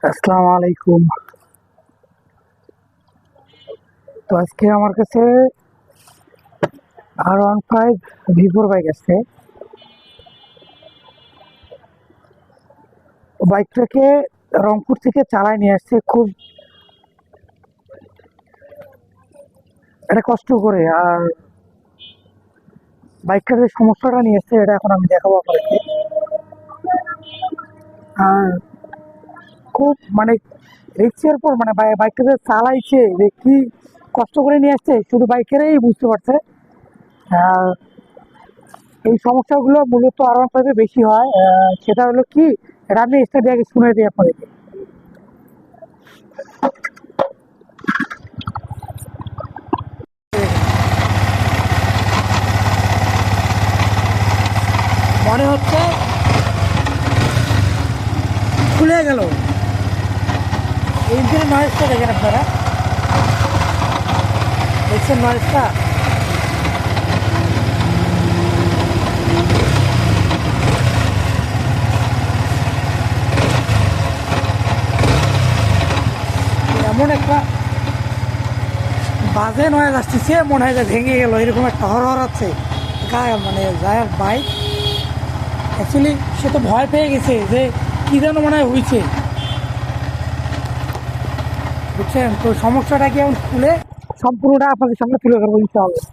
আসসালামু আলাইকুম। তো আজকে আমার কাছে R15 V4 বাইক আছে। বাইকটাকে রংপুর থেকে চালায় নিয়ে আসছে খুব এটা কষ্ট করে। আর বাইকটার যে সমস্যাটা নিয়ে এসছে এটা এখন আমি দেখাবো আপনাকে। আর খুব মানে রিক্সের পর মানে বাইকটা যে চালাইছে যে কি কষ্ট করে নিয়ে আসছে শুধু বাইকেরই বুঝতে পারছে। আর এই সমস্যাগুলো মূলত R15 বেশি হয়। সেটা হলো কি, এটা আমি স্টার্ট দিয়ে আগে শুনে দিই আপনাকে। মনে হচ্ছে খুলে গেল। ইঞ্জিনের নয়েজটা দেখেন আপনারা, দেখছেন নয়েজটা? এমন একটা বাজে নয়েজ আসতেছে, মনে হয় যে ভেঙে গেল এরকম একটা হরহর আছে গায়ে, মানে যার বাইক অ্যাকচুয়ালি সে তো ভয় পেয়ে গেছে যে কী যেন মনে হয় হয়েছে, বুঝছেন? তো সমস্যাটা কি এখন খুলে সম্পূর্ণটা আপনাদের সামনে তুলে ধরবো ইনশাআল্লাহ।